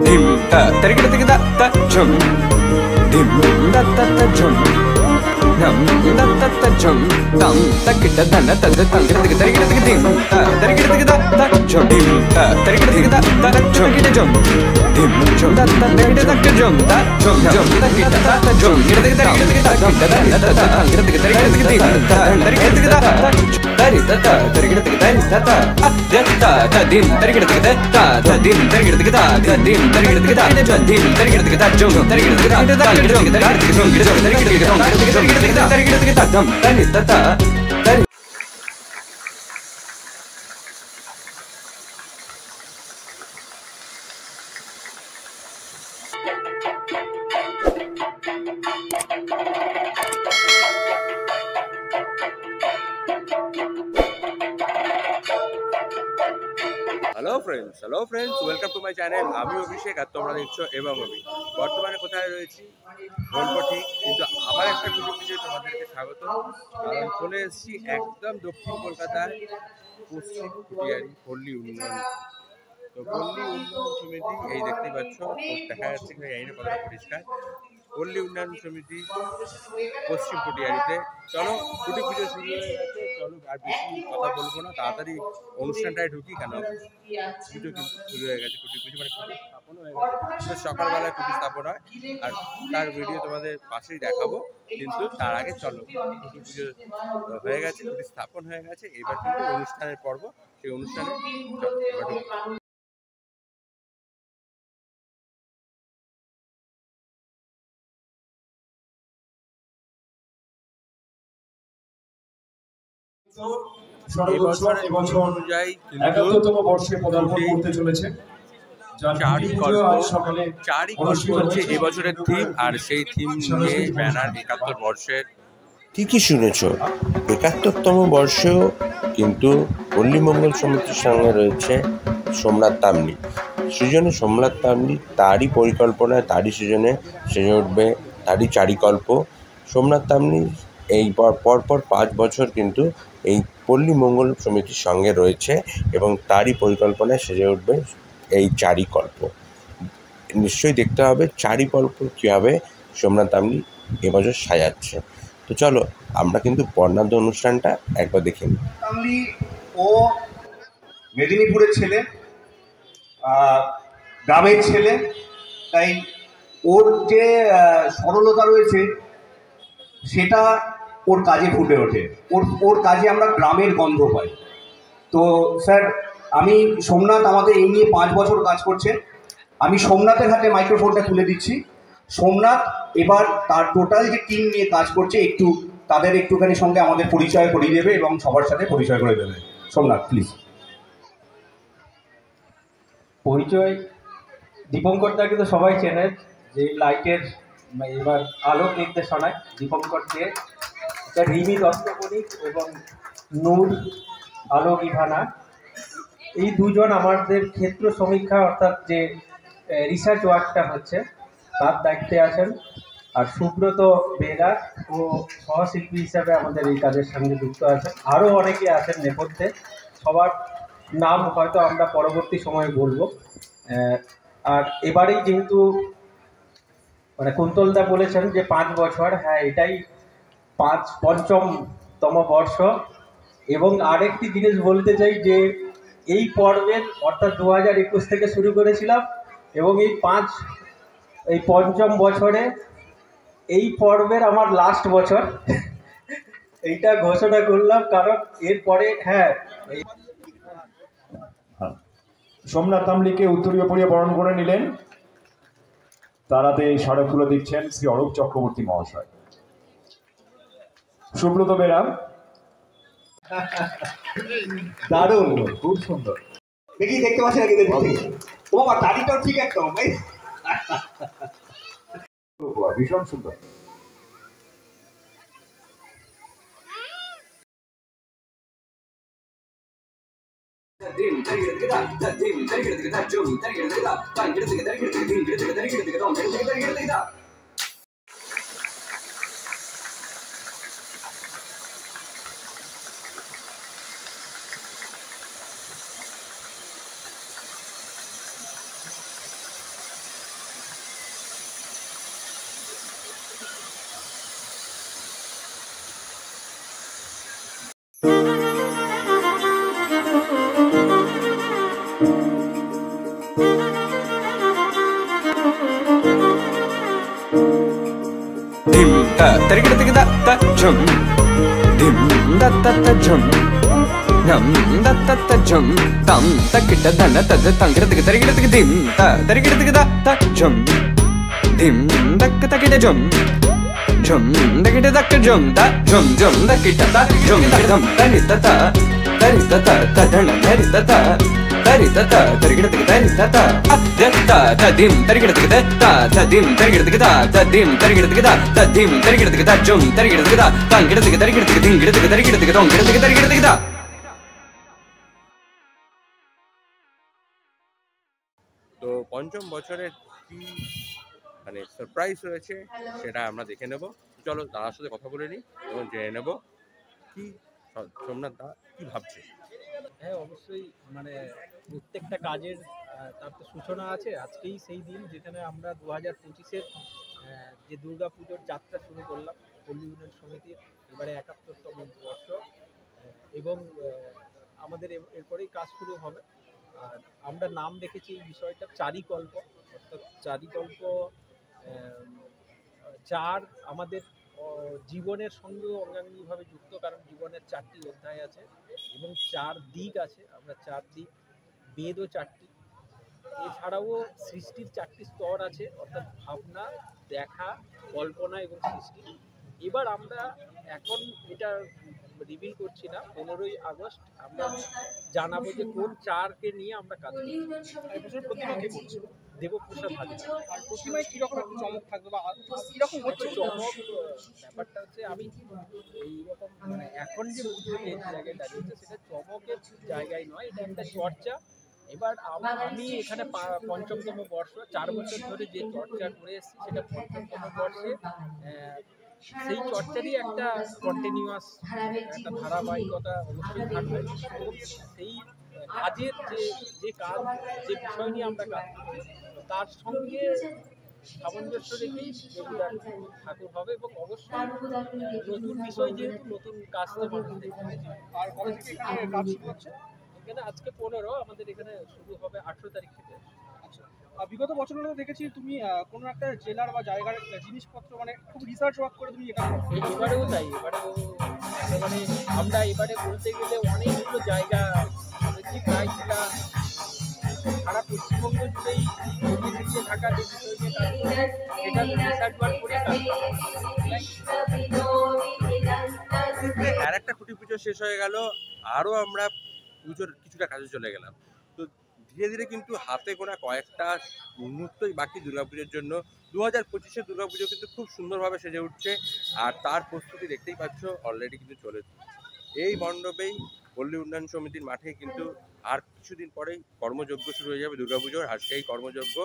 dim ta tarigida tigida ta jum dim da ta ta jum nam da ta ta jum tam ta kita dana ta ta tarigida tigida dim ta tarigida tigida ta jum dim ta tarigida tigida ta jum kita jum dim jum da ta tarigida ta jum ta jum jum ta kita ta jum kita tigida tigida kita dana ta ta tarigida tigida dim ta tarigida tigida ta tarigida ta tarigida tigida ta ta ta ta dim tarigida tigida ta ta dim tarigida tigida ta dim tarigida tigida ta dim tarigida tigida jum tarigida tigida ta tarigida tigida jum tarigida tigida tarigida tigida dam tarigida ta hello friends welcome to my channel আমি অভিষেক আর তোমরা দেখছো এবং আমি বর্তমানে কোথায় রয়েছি বলবো ঠিক কিন্তু আবার একটা ভিডিও তোমাদেরকে স্বাগত কারণ চলে এসেছি একদম দক্ষিণ কলকাতায় পশ্চিম কুটিয়ারি পল্লী উন্নয়ন তো পল্লী উন্নয়ন সমিতি এই দেখতেই পাচ্ছ দেখা যাচ্ছে কি এই কতটা পরিষ্কার পল্লী উন্নয়ন সমিতি পশ্চিম কুটিয়ারিতে চলো কুটি পুজো শুরু হয়ে গেছে চলো আর বেশি কথা বলবো না তাড়াতাড়ি অনুষ্ঠানটায় ঢুকি কেন পুজো কিন্তু শুরু হয়ে গেছে কুটি পুজো মানে কুটি স্থাপন হয়ে গেছে সকালবেলায় কুটি স্থাপন হয় আর তার ভিডিও তোমাদের পাশেই দেখাবো কিন্তু তার আগে চলো কুটি পুজো হয়ে গেছে কুটি স্থাপন হয়ে গেছে এবার কিন্তু অনুষ্ঠানের পর্ব সেই অনুষ্ঠানে অনুযায়ী একাত্তরতম বর্ষে পদার্পণ করতে চলেছে চারই গল্প হচ্ছে এবছরের থিম আর সেই থিম নিয়ে ব্যানার ৭১ বর্ষের। ঠিকই শুনেছ, ৭১তম বর্ষেও কিন্তু পল্লী মঙ্গল সমিতির সঙ্গে রয়েছে সোমনাথ তামলি। সৃজনে সোমনাথ তামলি তারই পরিকল্পনায় তারই সৃজনে সেজে উঠবে তারই চারিকল্প। সোমনাথ তামলি এই পরপর ৫ বছর কিন্তু এই পল্লী মঙ্গল সমিতির সঙ্গে রয়েছে এবং তারই পরিকল্পনায় সেজে উঠবে এই চারিকল্প। নিশ্চয়ই দেখতে হবে চারিকল্প কীভাবে সোমনাথ তামলি এবছর সাজাচ্ছে। তো চলো আমরা কিন্তু বর্ণাঢ্য অনুষ্ঠানটা একবার দেখে নিই। তামলি ও মেদিনীপুরের ছেলে, গ্রামের ছেলে, তাই ওর যে সরলতা রয়েছে সেটা ওর কাজে ফুটে ওঠে। ওর কাজে আমরা গ্রামের গন্ধ পাই। তো স্যার আমি সোমনাথ আমাদের এই নিয়ে ৫ বছর কাজ করছে। আমি সোমনাথের হাতে মাইক্রোফোনটা তুলে দিচ্ছি। সোমনাথ এবার তার টোটাল যে টিম নিয়ে কাজ করছে তাদের একটুখানি সঙ্গে আমাদের পরিচয় করিয়ে দেবে এবং সবার সাথে পরিচয় করে দেবে। সোমনাথ প্লিজ। পরিচয় দীপঙ্করদাকে তো সবাই চেনে, যে লাইটের এবার আলোক নির্দেশনায় দীপঙ্কর দিয়ে রিমি দত্তকণিক এবং নূর আলোক ইভানা, এই দুজন আমাদের ক্ষেত্র সমীক্ষা অর্থাৎ যে রিসার্চ ওয়ার্কটা হচ্ছে তার দায়িত্বে আছেন। আর সুব্রত বেরা ও সহশিল্পী হিসাবে আমাদের এই কাজের সঙ্গে যুক্ত আছেন। আরও অনেকে আছেন নেপথ্যে, সবার নাম হয়তো আমরা পরবর্তী সময়ে বলবো। আর এবারেই যেহেতু মানে কুন্তলদা বলেছেন যে ৫ বছর, হ্যাঁ এটাই পঞ্চমতম বর্ষ। এবং আরেকটি জিনিস বলতে চাই যে এই পর্বের অর্থাৎ ২০২১ থেকে শুরু করেছিলাম এবং এই পঞ্চম বছরে এই পর্বের আমার লাস্ট বছর এইটা ঘোষণা করলাম, কারণ এরপরে সোমনাথ তামলিকে উত্তরীয় পরিয়ে বরণ করে নিলেন। তারাতে স্মারকগুলো দিচ্ছেন শ্রী অরূপ চক্রবর্তী মহাশয়। সুব্রত বেরা, দারুণ, খুব সুন্দর। দেখি দেখতে পাচ্ছি নাকি? ও বাবা, দাড়িটাও ঠিক একদম ভীষণ সুন্দর। dim tarigida tigida ta dim tarigida tigida jum tarigida tigida ta tarigida tigida tarigida tigida tarigida tigida dam tarigida tigida धिम ता तरिकिट तिकिट ता झुम धिम ता ता ता झुम नम ता ता ता झुम तम तकिट धन तद तंगिट तिकिट तरिकिट तिकिट धिम ता तरिकिट तिकिट ता झुम धिम तक तकिट झुम झुम तकिट तक झुम ता झुम झुम तकिट ता झुम धम तनि ता तरि ता धन धरि ता तरि ता तरिकिट तिकिट तरि ता ता ता धिम तरिकिट तिकिट ता धिम तरिकिट तिकिट ता धिम तरिकिट तिकिट ता धिम तरिकिट तिकिट झुम तरिकिट तिकिट तंगिट तिकिट तरिकिट तिकिट धिंगिट तिकिट तरिकिट तिकिट तंगिट तिकिट तरिकिट तिकिट। তো পঞ্চম বছরের কি মানে সারপ্রাইজ রয়েছে সেটা আমরা দেখে নেব। চলো দাদার সাথে কথা বলে নিই এবং জেনে নেব কি সোমনাথ দা কি ভাবছে। হ্যাঁ, অবশ্যই মানে প্রত্যেকটা কাজের তার তো সূচনা আছে। আজকেই সেই দিন যেখানে আমরা 2025-এর যে দুর্গা পুজোর যাত্রা শুরু করলাম পল্লী উন্নয়ন সমিতির, এবারে 71তম বর্ষ, এবং আমাদের এরপরেই কাজ শুরু হবে। আর আমরা নাম রেখেছি এই বিষয়টা চারিকল্প, অর্থাৎ চারিকল্প। চার আমাদের জীবনের সঙ্গে অঙ্গাঙ্গিভাবে যুক্ত, কারণ জীবনের 4টি অধ্যায় আছে এবং 4 দিক আছে। আমরা 4 দিক, বেদও 4টি, এছাড়াও সৃষ্টির 4টি স্তর আছে, অর্থাৎ ভাবনা, দেখা, কল্পনা এবং সৃষ্টি। এবার আমরা এখন এটা রিভিল করছি না, 15ই আগস্ট আমরা জানাবো যে কোন 4কে নিয়ে আমরা কাজ করছি। দেবপ্রসাদ হাজরা। আর প্রতিমায় কিরকম একটা চমক থাকবে বা কিরকম হচ্ছে চমক? ব্যাপারটা হচ্ছে আমি এইরকম মানে এখন যে পুজোতে জায়গায় দাঁড়িয়েছে সেটা চমকের জায়গায় নয়, এটা একটা চর্চা। এবার আমি এখানে 5ম বর্ষ, 4 বছর ধরে যে চর্চা করে এসেছি সেটা 5ম বর্ষে সেই চর্চারই একটা কন্টিনিউয়াস একটা ধারাবাহিকতা অবশ্যই থাকবে। এবং সেই কাজের যে কাজ, যে বিষয় নিয়ে আমরা কাজ করছি তার সঙ্গে সামঞ্জস্য রেখেই রেগুলার ঠাকুর হবে, এবং অবশ্যই নতুন বিষয়, যেহেতু নতুন কাজ তো মানুষ দেখবে। আর কবে থেকে এখানে কাজ শুরু হচ্ছে? এখানে আজকে 15, আমাদের এখানে শুরু হবে 18 তারিখ থেকে। আচ্ছা, বিগত বছরগুলো দেখেছি তুমি কোনো একটা জেলার বা জায়গার জিনিসপত্র মানে খুব রিসার্চ ওয়ার্ক করে তুমি এবারেও তাই। এবারেও মানে আমরা এবারে বলতে গেলে অনেকগুলো জায়গা দেখি, প্রায় জেলা সারা পশ্চিমবঙ্গ জুড়েই ছড়িয়ে ছিটিয়ে থাকা যে বিষয় নিয়ে কাজ করে এটা রিসার্চ ওয়ার্ক করে কাজ করে। আর একটা খুঁটি পুজো শেষ হয়ে গেল, আরও আমরা পুজোর কিছুটা কাজে চলে গেলাম। তো ধীরে ধীরে কিন্তু হাতে গোনা কয়েকটা মুহূর্তই বাকি দুর্গাপুজোর জন্য। 2025-এর দুর্গাপুজো কিন্তু খুব সুন্দরভাবে সেজে উঠছে, আর তার প্রস্তুতি দেখতেই পাচ্ছ অলরেডি কিন্তু চলেছে। এই মণ্ডপেই পল্লী উন্নয়ন সমিতির মাঠে কিন্তু আর কিছুদিন পরেই কর্মযজ্ঞ শুরু হয়ে যাবে দুর্গাপুজোর, আর সেই কর্মযজ্ঞ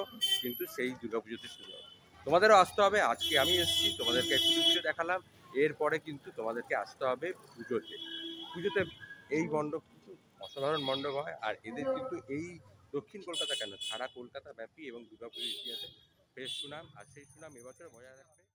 কিন্তু সেই দুর্গাপুজোতে শুরু হবে। তোমাদেরও আসতে হবে। আজকে আমি এসেছি, তোমাদেরকে খুঁটি পুজো দেখালাম, এরপরে কিন্তু তোমাদেরকে আসতে হবে পুজোতে। পুজোতে এই মণ্ডপ কিন্তু অসাধারণ মণ্ডপ হয়, আর এদের কিন্তু এই দক্ষিণ কলকাতা কেন, সারা কলকাতা ব্যাপী এবং দুর্গাপুজোর ইতিহাসে বেশ সুনাম, আর সেই সুনাম এবছর বজায় রাখবে।